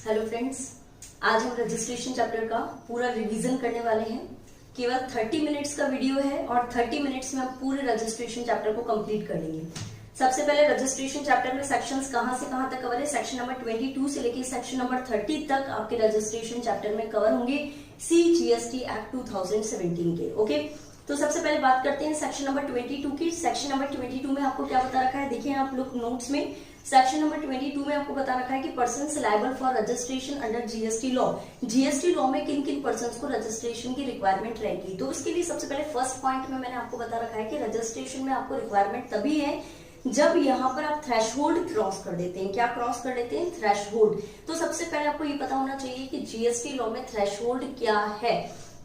Hello friends, आज हम registration chapter का पूरा रिवीजन करने वाले हैं। केवल 30 मिनट्स का वीडियो है और 30 मिनट्स में हम पूरे रजिस्ट्रेशन चैप्टर को कंप्लीट कर लेंगे। सबसे पहले रजिस्ट्रेशन चैप्टर में सेक्शंस कहां से कहां तक कवर है। सेक्शन नंबर 22 से लेकर सेक्शन नंबर 30 तक आपके रजिस्ट्रेशन चैप्टर में कवर होंगे CGST एक्ट 2017 के। ओके, तो सबसे पहले बात करते हैं सेक्शन नंबर 22 की। सेक्शन नंबर 22 में आपको क्या बता रखा है, देखिए आप लोग नोट्स में। सेक्शन नंबर 22 में आपको बता रखा है कि persons liable for registration under GST law. GST law में किन किन पर्सन्स को रजिस्ट्रेशन की रिक्वायरमेंट रहेगी। तो इसके लिए सबसे पहले फर्स्ट पॉइंट में मैंने आपको बता रखा है कि रजिस्ट्रेशन में आपको रिक्वायरमेंट तभी है जब यहाँ पर आप थ्रेशहोल्ड क्रॉस कर देते हैं। क्या क्रॉस कर देते हैं? थ्रेशहोल्ड। तो सबसे पहले आपको ये पता होना चाहिए कि जीएसटी लॉ में थ्रेशहोल्ड क्या है।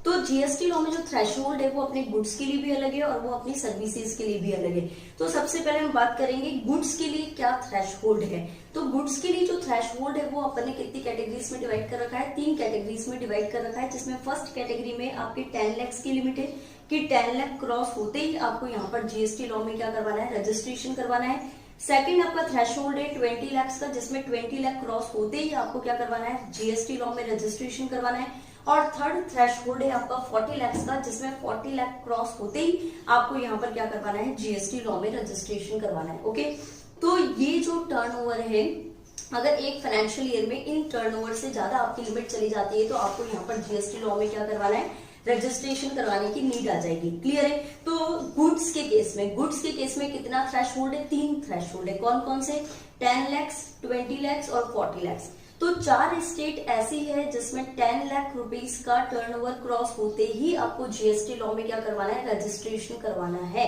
तो जीएसटी लॉ में जो थ्रेशहोल्ड है वो अपने गुड्स के लिए भी अलग है और वो अपनी सर्विसेज के लिए भी अलग है। तो सबसे पहले हम बात करेंगे गुड्स के लिए क्या थ्रेशहोल्ड है। तो गुड्स के लिए जो थ्रेशहोल्ड है वो अपन ने कितनी कैटेगरीज में डिवाइड कर रखा है? 3 कैटेगरीज में डिवाइड कर रखा है, जिसमें फर्स्ट कैटेगरी में आपके 10 लाख की लिमिट है कि 10 लाख क्रॉस होते ही आपको यहाँ पर जीएसटी लॉ में क्या करवाना है? रजिस्ट्रेशन करवाना है। सेकंड आपका थ्रेशहोल्ड है 20 लाख का, जिसमें 20 लाख क्रॉस होते ही आपको क्या करवाना है? जीएसटी लॉ में रजिस्ट्रेशन करवाना है। और थर्ड थ्रेशहोल्ड है आपका 40 लाख का, जिसमें 40 लाख क्रॉस होते ही आपको यहाँ पर क्या करवाना है? जीएसटी लॉ में रजिस्ट्रेशन करवाना है। ओके, तो ये जो टर्नओवर है, अगर एक फाइनेंशियल ईयर में इन टर्नओवर से ज्यादा आपकी लिमिट चली जाती है तो आपको यहाँ पर जीएसटी लॉ में क्या करवाना है? रजिस्ट्रेशन करवाने की नीड आ जाएगी। क्लियर है? तो गुड्स के केस में कितना थ्रेशहोल्ड है? 3 थ्रेशहोल्ड है। कौन कौन से? 10 लाख, 20 लाख और 40 लाख। तो 4 स्टेट ऐसी है जिसमें 10 लाख रुपीस का टर्नओवर क्रॉस होते ही आपको जीएसटी लॉ में क्या करवाना है? रजिस्ट्रेशन करवाना है।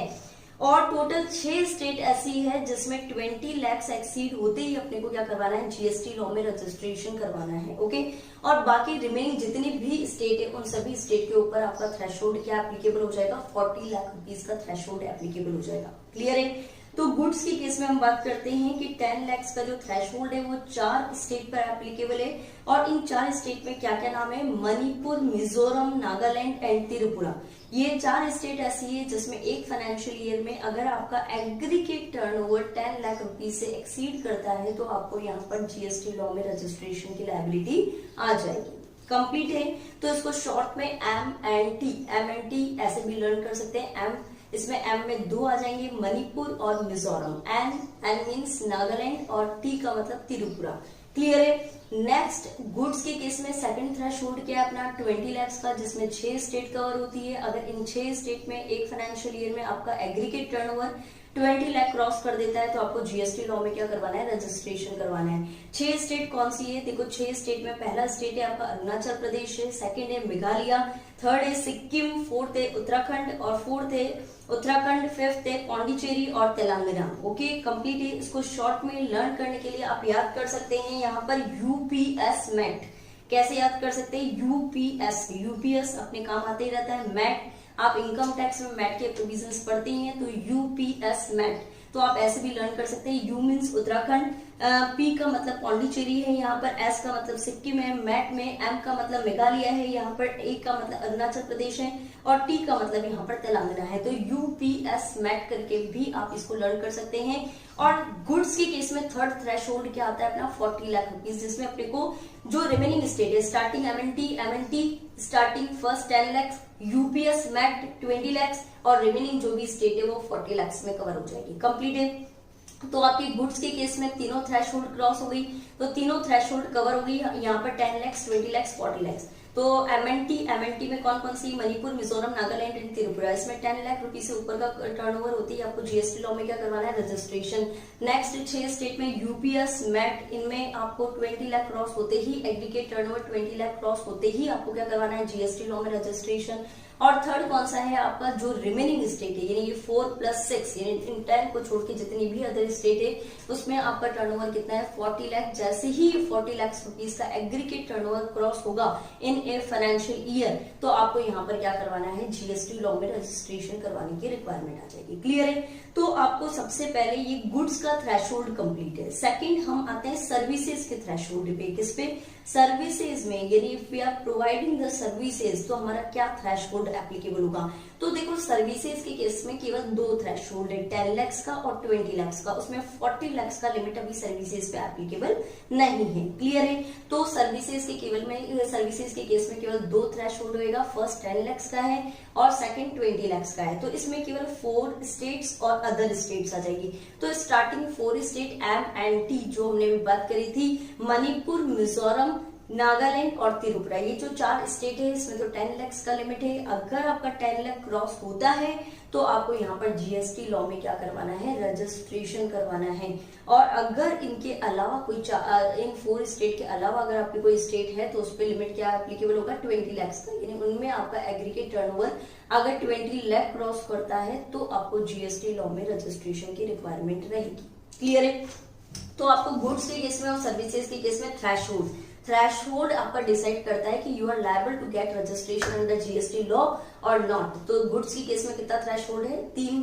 और टोटल 6 स्टेट ऐसी है जिसमें 20 लाख एक्सीड होते ही अपने को क्या करवाना है? जीएसटी लॉ में रजिस्ट्रेशन करवाना है। ओके, और बाकी रिमेनिंग जितनी भी स्टेट है उन सभी स्टेट के ऊपर आपका थ्रेशहोल्ड क्या एप्लीकेबल हो जाएगा? 40 लाख रुपीस का थ्रेशहोल्ड एप्लीकेबल हो जाएगा। क्लियर है? तो गुड्स के केस में हम बात करते हैं कि 10 लाख का जो थ्रेशहोल्ड है वो 4 स्टेट पर एप्लीकेबल है। और इन 4 स्टेट में क्या क्या नाम है? मणिपुर, मिजोरम, नागालैंड एंड त्रिपुरा। ये 4 स्टेट ऐसी है जिसमें एक फाइनेंशियल ईयर में अगर आपका एग्रीगेट टर्नओवर 10 लाख रुपीज से एक्सीड करता है तो आपको यहाँ पर जीएसटी लॉ में रजिस्ट्रेशन की लायबिलिटी आ जाएगी। कंप्लीट है? तो इसको शॉर्ट में M&T ऐसे भी लर्न कर सकते हैं। इसमें M में 2 आ जाएंगे, मणिपुर और मिजोरम। N मीन्स नागालैंड और T का मतलब त्रिपुरा। क्लियर है? नेक्स्ट गुड्स के केस में सेकंड थ्रेशहोल्ड क्या है अपना? 20 लाख का, जिसमें 6 स्टेट कवर होती है। अगर इन 6 स्टेट में एक फाइनेंशियल ईयर में आपका एग्रीगेट टर्नओवर 20 लाख क्रॉस कर देता है तो आपको जीएसटी लॉ में क्या करवाना है? रजिस्ट्रेशन करवाना है। 6 स्टेट कौन सी है? देखो 6 स्टेट में पहला स्टेट है आपका अरुणाचल प्रदेश है, सेकंड है मेघालय, थर्ड है सिक्किम, फोर्थ है उत्तराखंड और फोर्थ है उत्तराखंड, फिफ्थ है पौंडीचेरी और तेलंगाना। ओके, कंप्लीट है। इसको शॉर्ट में लर्न करने के लिए आप याद कर सकते हैं यहाँ पर यूपीएस मैट। कैसे याद कर सकते हैं? यूपीएस अपने काम आते ही रहता है। मैट आप इनकम टैक्स में मैट के प्रोविजंस पढ़ते ही हैं, तो यूपीएस मैट तो आप ऐसे भी लर्न कर सकते हैं। यू मीन्स उत्तराखंड, पी का मतलब पौंडीचेरी है, यहाँ पर एस का मतलब सिक्किम है, मैट में एम का मतलब मेघालय है, यहाँ पर ए का मतलब अरुणाचल प्रदेश है और टी का मतलब यहाँ पर तेलंगाना है। तो यूपीएस मैट करके भी आप इसको लर्न कर सकते हैं। और गुड्स के केस में थर्ड थ्रेशहोल्ड क्या आता है अपना? 40 लाख रुपीज, जिसमें अपने को जो रिमेनिंग स्टेट है starting M&T starting first 10 lakh, UPS mat 20 lakh और रिमेनिंग जो भी स्टेट है वो 40 लाख में कवर हो जाएगी। कंप्लीट है? तो आपकी गुड्स के केस में तीनों थ्रेशहोल्ड क्रॉस हो गई, तो तीनों थ्रेशहोल्ड कवर हो गई। यहाँ पर 10 लाख, 20 लाख, 40 लाख। तो M&T में कौन कौन सी? मणिपुर, मिजोरम, नागालैंड एंड त्रिपुरा। इसमें 10 लाख रुपीज से ऊपर का टर्नओवर होती है आपको जीएसटी लॉ में क्या करवाना है? रजिस्ट्रेशन। नेक्स्ट 6 स्टेट में यूपीएस मैट, इनमें आपको 20 लाख क्रॉस होते ही एग्रीगेट टर्नओवर 20 लाख क्रॉस होते ही आपको क्या करवाना है? जीएसटी लॉ में रजिस्ट्रेशन। और थर्ड कौन सा है आपका? जो रिमेनिंग स्टेट है, यानी ये 4+6 यानी इन 10 को छोड़ के जितनी भी अदर स्टेट है उसमें आपका टर्नओवर कितना है? 40 लाख। जैसे ही 40 लाख रुपीज का एग्रीगेट टर्नओवर क्रॉस होगा इन ए फाइनेंशियल ईयर, तो आपको यहाँ पर क्या करवाना है, जीएसटी लॉ में रजिस्ट्रेशन करवाने की रिक्वायरमेंट आ जाएगी। क्लियर है? तो आपको सबसे पहले ये गुड्स का थ्रेशोल्ड कंप्लीट है। सेकंड हम आते हैं सर्विसेज के थ्रेशोल्ड पे। किस पे? सर्विसेज में, यानी if we are providing the services तो हमारा क्या थ्रेशोल्ड एप्लीकेबल होगा। तो देखो सर्विसेज के केस में केवल 2 थ्रेशोल्ड है, 10 लाख का और 20 लाख का। उसमें 40 लाख का लिमिट अभी सर्विसेज पे एप्लीकेबल नहीं है। क्लियर है? तो सर्विसेज के केस में केवल 2 थ्रेशोल्ड होगा। फर्स्ट 10 लाख का है और सेकंड 20 लाख का है। तो इसमें केवल 4 स्टेट्स और अदर स्टेट्स आ जाएगी। तो स्टार्टिंग 4 स्टेट M&T जो हमने भी बात करी थी, मणिपुर, मिजोरम, नागालैंड और त्रिपुरा, ये जो 4 स्टेट है इसमें तो 10 लाख का लिमिट है। अगर आपका 10 लाख क्रॉस होता है तो आपको यहाँ पर जीएसटी लॉ में क्या करवाना है, रजिस्ट्रेशन करवाना है। और अगर इनके अलावा कोई इन 4 स्टेट के अलावा अगर आपकी कोई स्टेट है तो उस पर लिमिट क्या एप्लीकेबल होगा, 20 लाख का। यानी उनमें आपका एग्रीगेट टर्नओवर अगर 20 लाख क्रॉस करता है तो आपको जीएसटी लॉ में रजिस्ट्रेशन की रिक्वायरमेंट रहेगी। क्लियर है? तो आपको गुड्स के केस में और सर्विसेज के केस में थ्रेशोल्ड आपका डिसाइड करता है कि you are liable to get registration under GST law और नॉट। तो गुड्स की केस में कितना थ्रेशोल्ड है, 3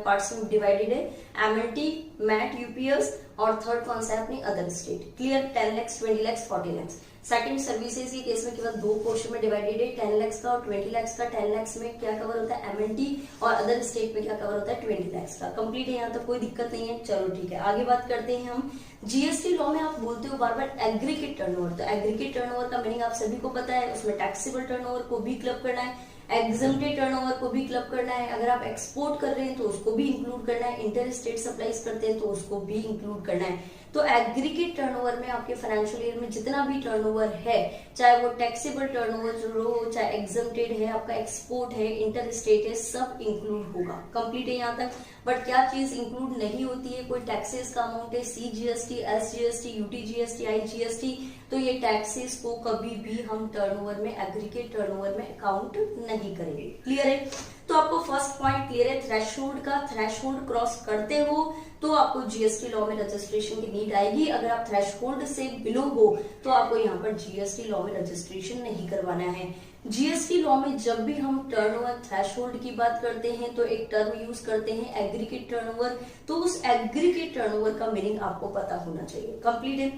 पार्ट्स में डिवाइडेड है, एमएनटी, मैट, यूपीएस और थर्ड कौन सा है अपनी other state. Clear? 10 lakh, 20 lakh, 40 lakh. Second services के केस में केवल 2 पोर्शन में डिवाइडेड है, 10 लाख का और 20 लाख का। 10 लाख में क्या कवर होता है, एमएनटी, और अदर स्टेट में क्या कवर होता है, 20 लाख का। कंप्लीट है? यहाँ तक कोई दिक्कत नहीं है? चलो ठीक है, आगे बात करते हैं हम। जीएसटी लॉ में आप बोलते हो बार बार एग्रीगेट टर्नओवर। तो एग्रीगेट टर्नओवर का मीनिंग आप सभी को पता है, उसमें टैक्सेबल टर्नओवर को भी क्लब करना है, एग्जम्प्टेड टर्नओवर को भी क्लब करना है। अगर आप एक्सपोर्ट कर रहे हैं तो उसको भी इंक्लूड करना है, इंटर स्टेट सप्लाईज करते हैं तो उसको भी इंक्लूड करना है। तो एग्रीगेट टर्नओवर में आपके फाइनेंशियल ईयर में जितना भी टर्नओवर है, चाहे वो टैक्सेबल टर्नओवर जो हो, चाहे एग्जम्प्टेड है, आपका एक्सपोर्ट है, इंटर स्टेट है, सब इंक्लूड होगा। कंप्लीट है यहाँ तक? बट क्या चीज इंक्लूड नहीं होती है, कोई टैक्सेस का अमाउंट है, सीजीएसटी, एसजीएसटी, यूटीजीएसटी, आईजीएसटी, तो ये टैक्सेस को कभी भी हम टर्नओवर में, एग्रीगेट टर्नओवर में अकाउंट नहीं करेंगे। क्लियर है? तो आपको फर्स्ट पॉइंट क्लियर है थ्रेशोल्ड का। थ्रेशोल्ड क्रॉस करते हो तो आपको जीएसटी लॉ में रजिस्ट्रेशन की नीड आएगी। अगर आप थ्रेशोल्ड से बिलो हो तो आपको यहाँ पर जीएसटी लॉ में रजिस्ट्रेशन नहीं करवाना है। जीएसटी लॉ में जब भी हम टर्नओवर थ्रेशोल्ड की बात करते हैं तो एक टर्म यूज करते हैं एग्रीगेट टर्नओवर। तो उस एग्रीगेट टर्नओवर का मीनिंग आपको पता होना चाहिए। कंप्लीट है?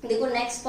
देखो नेक्स्ट